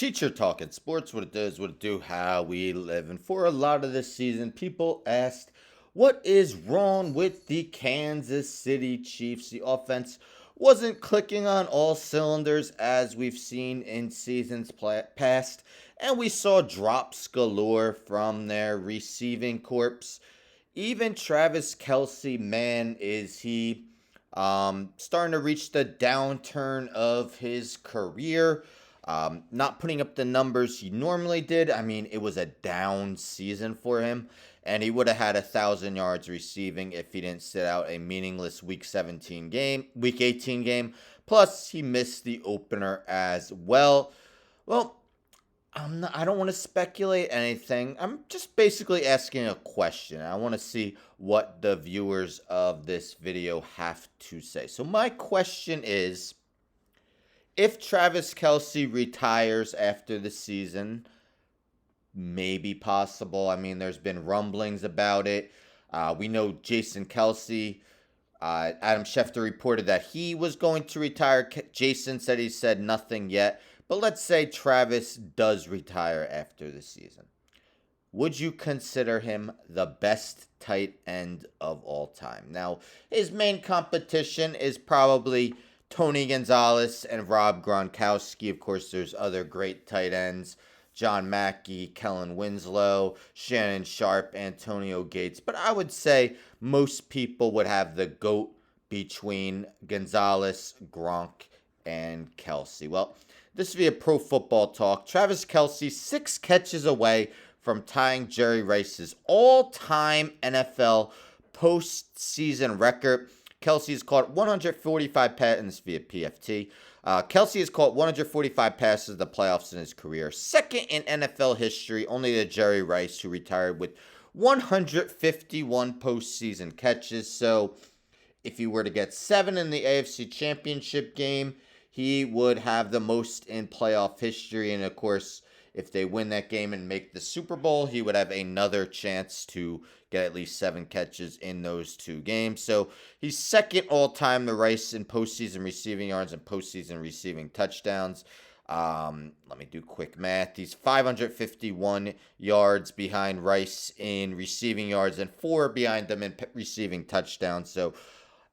Teacher talking sports, what it does, what it do, how we live. And for a lot of this season, people asked, what is wrong with the Kansas City Chiefs? The offense wasn't clicking on all cylinders as we've seen in seasons past, and we saw drops galore from their receiving corps. Even Travis Kelce, man, is he starting to reach the downturn of his career. Not putting up the numbers he normally did. I mean, it was a down season for him, and he would have had 1,000 yards receiving if he didn't sit out a meaningless Week 18 game. Plus, he missed the opener as well. Well, I don't want to speculate anything. I'm just basically asking a question. I want to see what the viewers of this video have to say. So my question is, if Travis Kelce retires after the season, maybe possible. I mean, there's been rumblings about it. We know Jason Kelce. Adam Schefter reported that he was going to retire. Jason said he said nothing yet. But let's say Travis does retire after the season. Would you consider him the best tight end of all time? Now, his main competition is probably Tony Gonzalez and Rob Gronkowski. Of course, there's other great tight ends. John Mackey, Kellen Winslow, Shannon Sharp, Antonio Gates. But I would say most people would have the GOAT between Gonzalez, Gronk, and Kelce. Well, this via Pro Football Talk. Travis Kelce, 6 catches away from tying Jerry Rice's all-time NFL postseason record. Kelce has caught 145 passes via PFT. Kelce has caught 145 passes in the playoffs in his career. Second in NFL history, only to Jerry Rice, who retired with 151 postseason catches. So if he were to get 7 in the AFC Championship game, he would have the most in playoff history. And of course, if they win that game and make the Super Bowl, he would have another chance to get at least 7 catches in those 2 games. So he's second all-time to Rice in postseason receiving yards and postseason receiving touchdowns. Let me do quick math. He's 551 yards behind Rice in receiving yards and 4 behind them in receiving touchdowns. So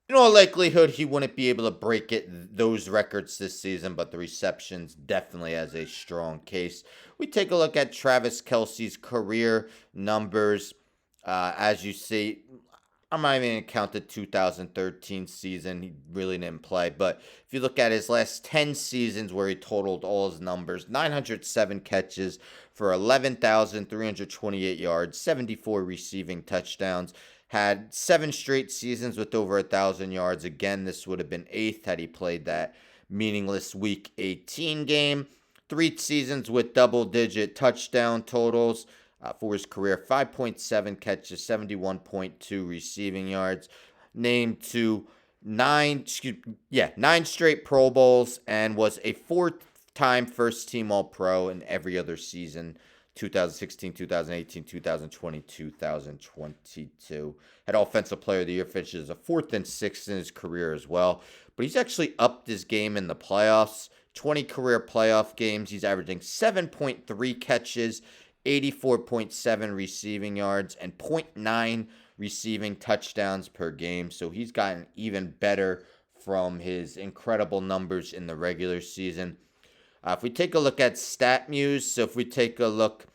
in all likelihood, he wouldn't be able to break those records this season, but the receptions definitely has a strong case. We take a look at Travis Kelce's career numbers. As you see, I'm not even going to count the 2013 season. He really didn't play. But if you look at his last 10 seasons where he totaled all his numbers, 907 catches for 11,328 yards, 74 receiving touchdowns. Had 7 straight seasons with over 1,000 yards. Again, this would have been 8th had he played that meaningless Week 18 game. 3 seasons with double-digit touchdown totals for his career. 5.7 catches, 71.2 receiving yards. Named to 9 straight Pro Bowls and was a 4-time first-team All-Pro in every other season. 2016, 2018, 2020, 2022. Had Offensive Player of the Year, finishes a 4th and 6th in his career as well. But he's actually upped his game in the playoffs. 20 career playoff games. He's averaging 7.3 catches, 84.7 receiving yards, and 0.9 receiving touchdowns per game. So he's gotten even better from his incredible numbers in the regular season. If we take a look at Muse, so if we take a look,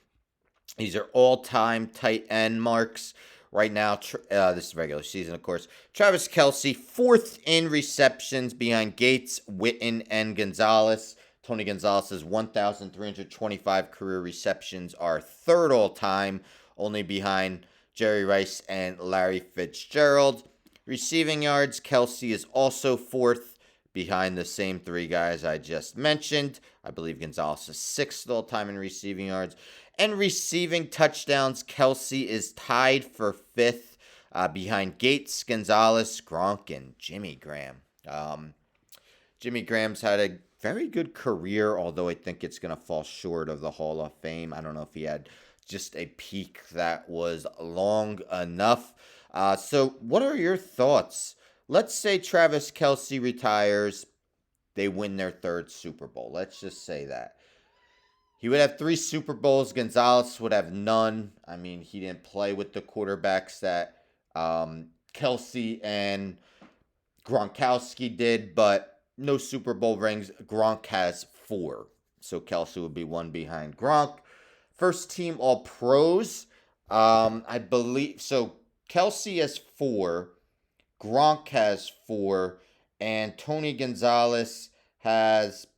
these are all-time tight end marks. Right now, this is regular season, of course. Travis Kelce, 4th in receptions behind Gates, Witten, and Gonzalez. Tony Gonzalez's 1,325 career receptions are 3rd all-time, only behind Jerry Rice and Larry Fitzgerald. Receiving yards, Kelce is also 4th. Behind the same 3 guys I just mentioned. I believe Gonzalez is 6th all-time in receiving yards. And receiving touchdowns, Kelce is tied for 5th behind Gates, Gonzalez, Gronk, and Jimmy Graham. Jimmy Graham's had a very good career, although I think it's going to fall short of the Hall of Fame. I don't know if he had just a peak that was long enough. So what are your thoughts? Let's say Travis Kelce retires. They win their 3rd Super Bowl. Let's just say that. He would have 3 Super Bowls. Gonzalez would have none. I mean, he didn't play with the quarterbacks that Kelce and Gronkowski did, but no Super Bowl rings. Gronk has 4. So Kelce would be 1 behind Gronk. First team All Pros. I believe so. Kelce has 4. Gronk has 4. And Tony Gonzalez has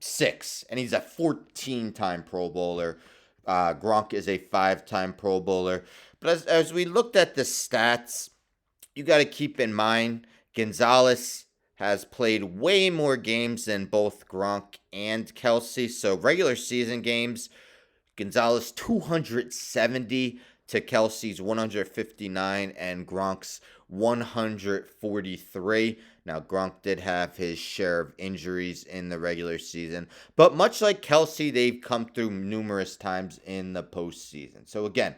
6. And he's a 14-time Pro Bowler. Gronk is a 5-time Pro Bowler. But as we looked at the stats, you got to keep in mind Gonzalez has played way more games than both Gronk and Kelce. So regular season games, Gonzalez 270 to Kelce's 159 and Gronk's 143. Now, Gronk did have his share of injuries in the regular season, but much like Kelce, they've come through numerous times in the postseason. So again,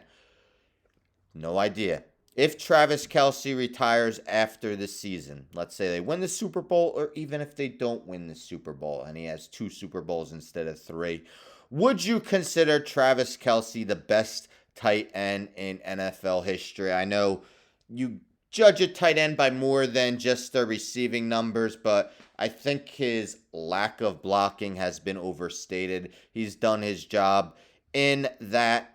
no idea. If Travis Kelce retires after the season, let's say they win the Super Bowl, or even if they don't win the Super Bowl and he has 2 Super Bowls instead of 3, would you consider Travis Kelce the best tight end in NFL history? I know you judge a tight end by more than just their receiving numbers, but I think his lack of blocking has been overstated. He's done his job in that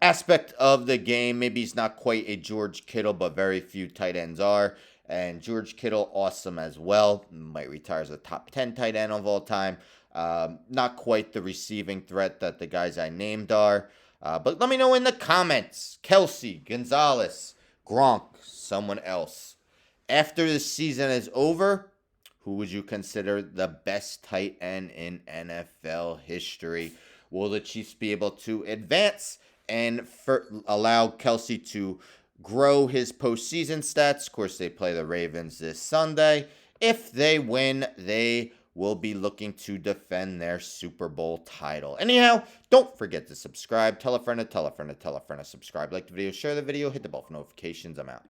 aspect of the game. Maybe he's not quite a George Kittle, but very few tight ends are. And George Kittle, awesome as well. Might retire as a top 10 tight end of all time. Not quite the receiving threat that the guys I named are. But let me know in the comments. Kelce, Gonzalez, Gronk, someone else. After the season is over, who would you consider the best tight end in NFL history? Will the Chiefs be able to advance and allow Kelce to grow his postseason stats? Of course, they play the Ravens this Sunday. If they win, they will be looking to defend their Super Bowl title. Anyhow, don't forget to subscribe. Tell a friend to tell a friend to tell a friend to subscribe. Like the video, share the video, hit the bell for notifications. I'm out.